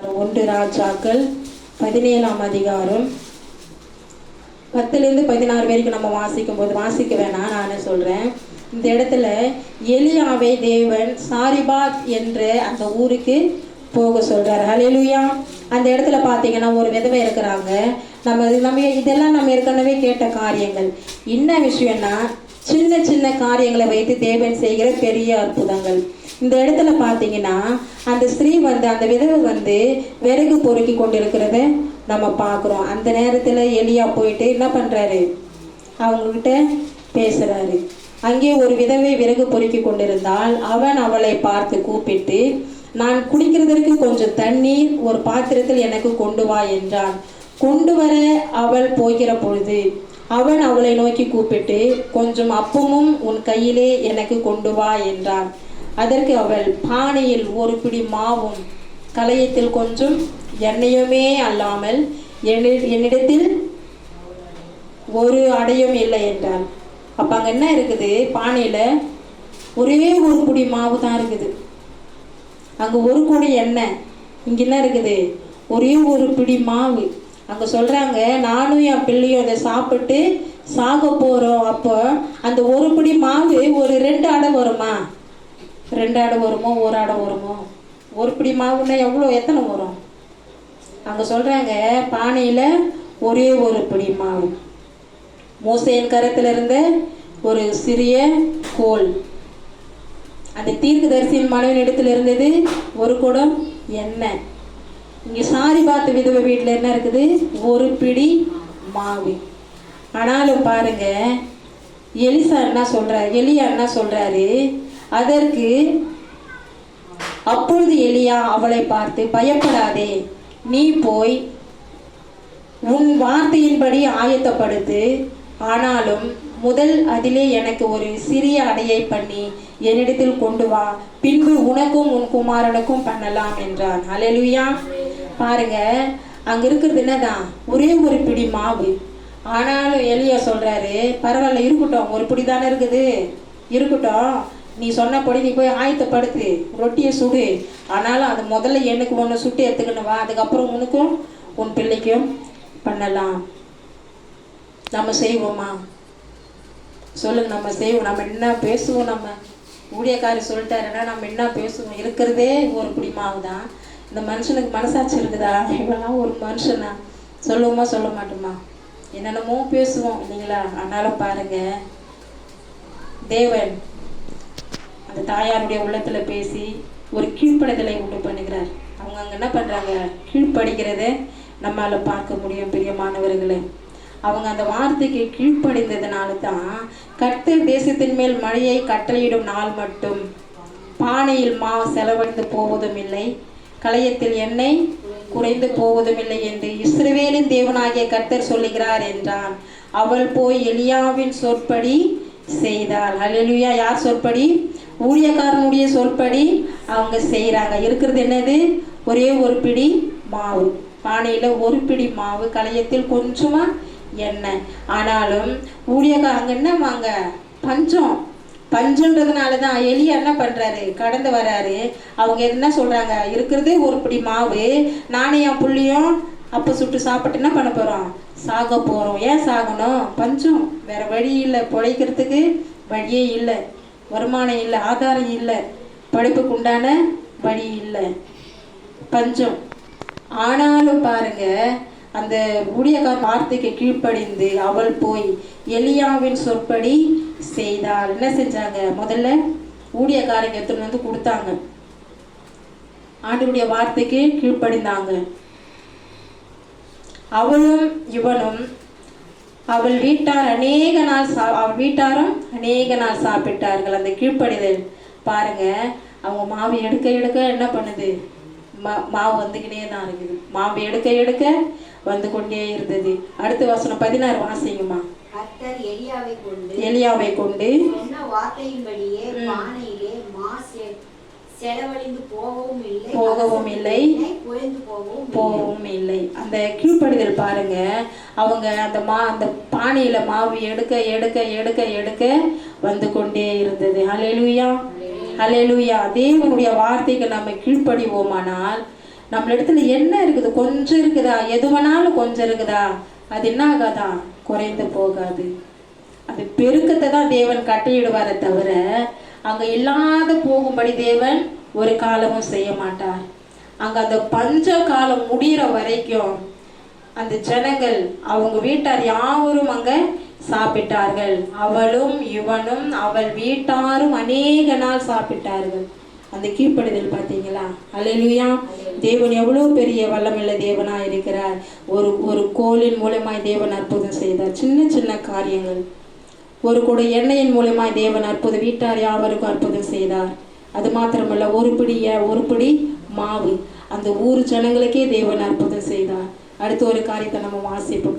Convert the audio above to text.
1 ராஜாக்கள் 17ஆம் அதிகாரம் 10-16 வரைக்கும் நம்ம வாசிக்க வேணாம், நான் சொல்கிறேன். இந்த இடத்துல எலியாவை தேவன் சாரிபாத் என்ற அந்த ஊருக்கு போக சொல்கிறார். ஹல்லேலூயா. அந்த இடத்துல பார்த்தீங்கன்னா ஒரு விதவை இருக்கிறாங்க. நம்ம இதெல்லாம் நம்ம ஏற்கனவே கேட்ட காரியங்கள். என்ன விஷயம்னா, சின்ன சின்ன காரியங்களை வைத்து தேவன் செய்கிற பெரிய அற்புதங்கள். இந்த இடத்துல பார்த்தீங்கன்னா அந்த ஸ்திரீ அந்த விதவை விறகு பொறுக்கி கொண்டிருக்கிறத நம்ம பார்க்குறோம். அந்த நேரத்தில் எலியா போயிட்டு என்ன பண்ணுறாரு, அவங்கக்கிட்ட பேசுகிறாரு. அங்கே ஒரு விதவை விறகு பொறுக்கி கொண்டிருந்தால் அவன் அவளை பார்த்து கூப்பிட்டு, நான் குடிக்கிறதற்கு கொஞ்சம் தண்ணீர் ஒரு பாத்திரத்தில் எனக்கு கொண்டு வா என்றான். கொண்டு வர அவள் போகிற பொழுது அவன் அவளை நோக்கி கூப்பிட்டு, கொஞ்சம் அப்பமும் உன் கையிலே எனக்கு கொண்டு வா என்றான். அதற்கு அவள், பானையில் ஒரு பிடி மாவும் கலயத்தில் கொஞ்சம் எண்ணெயுமே அல்லாமல் என்னிடத்தில் ஒரு அடையும் இல்லை என்றாள். அப்போ அங்கே என்ன இருக்குது, பானையில் ஒரே ஒரு பிடி மாவு தான் இருக்குது. அங்கே ஒரு குடை எண்ணெய், இங்கே என்ன இருக்குது, ஒரே ஒரு பிடி மாவு. அங்கே சொல்கிறாங்க, நானும் என் பிள்ளையும் அதை சாப்பிட்டு சாக போகிறோம். அப்போ அந்த ஒரு பிடி மாவு ஒரு 2 அடை வருமா? 2 அடை வருமோ, 1 அடை வருமோ? ஒரு பிடி மாவுன்னா எத்தனை வரும்? அங்கே சொல்கிறாங்க, பானையில் ஒரே ஒரு பிடி மாவு. மோசேயின் கரத்தில் இருந்த ஒரு சிறிய கோல். அந்த தீர்க்கதரிசியின் மனைவின் இடத்துல இருந்தது ஒரு குடம் எண்ணெய். இங்கே சாரிபாத் விதவை வீட்டில் என்ன இருக்குது, ஒரு பிடி மாவு. ஆனாலும் பாருங்க, எலியா என்ன சொல்றாரு, அதற்கு அப்பொழுது எலியா அவளை பார்த்து, பயப்படாதே, நீ போய் உன் வார்த்தையின்படி ஆயத்தப்படுத்து. ஆனாலும் முதல் அதிலே எனக்கு ஒரு சிறிய அடையை பண்ணி என்னிடத்தில் கொண்டு வா, பின்பு உனக்கும் உன் குமாரனுக்கும் பண்ணலாம் என்றான். ஹல்லேலூயா. பாருங்க, அங்க இருக்கிறது என்னதான், ஒரே ஒரு பிடி மாவு. ஆனாலும் எலியா சொல்றாரு, பரவாயில்ல இருக்கட்டும், ஒரு பிடி தானே இருக்குது, இருக்கட்டும், நீ சொன்னபடி நீ போய் ஆயத்தப்படுத்து, ரொட்டியை சுடு. ஆனாலும் அது முதல்ல எனக்கு ஒன்று சுட்டு எடுத்துக்கணும் வா, அதுக்கப்புறம் உனக்கும் உன் பிள்ளைக்கும் பண்ணலாம். நம்ம செய்வோமா? சொல்லுங்க, நம்ம செய்வோம். நம்ம என்ன பேசுவோம்? நம்ம ஊழியக்காரி சொல்லிட்டாருன்னா நம்ம என்ன பேசுவோம்? இருக்கிறதே ஒரு பிடி மாவு தான். இந்த மனுஷனுக்கு மனசாட்சி இருக்குதா? இவெல்லாம் ஒரு மனுஷனா? சொல்லுவோமா, சொல்ல மாட்டோமா? என்னென்னமோ பேசுவோம் இல்லைங்களா? ஆனாலும் பாருங்க, தேவன் அந்த தாயாருடைய உள்ளத்துல பேசி ஒரு கீழ்ப்படிதலை உண்டு பண்ணுகிறார். அவங்க அங்கே என்ன பண்றாங்க, கீழ்ப்படிக்கிறத நம்மளால பார்க்க முடியும். பிரியமானவர்களே, அவங்க அந்த வார்த்தைக்கு கீழ்ப்படிந்ததுனால தான் கர்த்தர் தேசத்தின் மேல் மழையை கட்டளையிடும் நாள் மட்டும் பானையில் மாவு செலவழிந்து போவதும் இல்லை, கலயத்தில் எண்ணெய் குறைந்து போவதும் இல்லை என்று இஸ்ரவேலின் தேவனாகிய கர்த்தர் சொல்லுகிறார் என்றான். அவள் போய் எலியாவின் சொற்படி செய்தாள். ஹல்லேலூயா. யார் சொற்படி? ஊழியக்காரனுடைய சொற்படி அவங்க செய்கிறாங்க. இருக்கிறது என்னது, ஒரே ஒரு பிடி மாவு, பானையில் ஒரு பிடி மாவு, கலயத்தில் கொஞ்சமா எண்ணெய். ஆனாலும் ஊழியக்காரங்க அங்கே என்ன வாங்க, பஞ்சன்றதுனால தான் எலியா என்ன பண்ணுறாரு, கடந்து வர்றாரு. அவங்க என்ன சொல்கிறாங்க, இருக்கிறதே ஒரு பிடி மாவு, நானே என் புள்ளியும் அப்போ சுட்டு சாப்பிட்டு என்ன பண்ண போகிறோம், சாக போகிறோம். ஏன் சாகணும்? பஞ்சம், வேறு வழி இல்லை, பிழைக்கிறதுக்கு வழியே இல்லை, வருமானம் இல்லை, ஆதாரம் இல்லை, படிப்புக்கு உண்டான வழி இல்லை, பஞ்சம். ஆனாலும் பாருங்க, அந்த ஊழியக்கார வார்த்தைக்கு கீழ்ப்படிந்து அவள் போய் எலியாவின் சொற்படி செய்தாள். என்ன செஞ்சாங்க, முதல்ல ஊழியக்காரங்க எடுத்துன்னு கொடுத்தாங்க, ஆண்டவருடைய வார்த்தைக்கு கீழ்ப்படிந்தாங்க. அவளும் இவனும் அவள் வீட்டாரும் அநேக நாள் சாப்பிட்டார்கள். அந்த கீழ்ப்படிதல் பாருங்க, அவங்க மாவு எடுக்க என்ன பண்ணுது, மாவு வந்துக்கிட்டே தான் இருக்குது. மாவு எடுக்க வந்து கொண்டே இருந்தது. அடுத்த வசனம் 16 வாசிங்கம்மா. கர்த்தர் எலியாவை கொண்டு சொன்ன வார்த்தையின்படியே பானையிலே மாவு செலவழிந்து போகவும் இல்லை போகவும் இல்லை. அந்த கீழ்ப்படிதல் பாருங்க, அவங்க அந்த பானையில மாவு எடுக்க வந்து கொண்டே இருந்தது. ஹல்லேலூயா, ஹல்லேலூயா. தேவனுடைய வார்த்தைக்கு நம்ம கீழ்ப்படிவோமானால் நம்ம இடத்துல என்ன இருக்குது, கொஞ்சம் இருக்குதா, எது வேணாலும் கொஞ்சம் இருக்குதா, அது என்ன ஆகாதா, குறைந்து போகாது. அது பெருக்கத்தை தான் தேவன் கட்டளையிடுவாரே தவிர அங்க இல்லாத போகும்படி தேவன் ஒரு காலமும் செய்ய மாட்டார். அங்க அந்த பஞ்ச காலம் முடிகிற வரைக்கும் அந்த ஜனங்கள் அவங்க வீட்டார் யாவரும் அங்க சாப்பிட்டார்கள். அவளும் இவனும் அவள் வீட்டாரும் அநேக நாள் சாப்பிட்டார்கள். அந்த கீழ்ப்படிதல் பார்த்தீங்களா? அல்லேலூயா. தேவன் எவ்வளவு பெரிய வல்லமையுள்ள தேவனா இருக்கிறார். ஒரு கோலின் மூலமாய் தேவன் அற்புதம் செய்தார். சின்ன சின்ன காரியங்கள். ஒரு கூட எண்ணெயின் மூலமாய் தேவன் அற்புதம் வீட்டார் யாவருக்கும் அற்புதம் செய்தார். அது மாத்திரமல்ல, ஒரு பிடி மாவு அந்த ஊர் ஜனங்களுக்கே தேவன் அற்புதம் செய்தார். அடுத்த ஒரு காரியத்தை நம்ம வாசிப்போம்.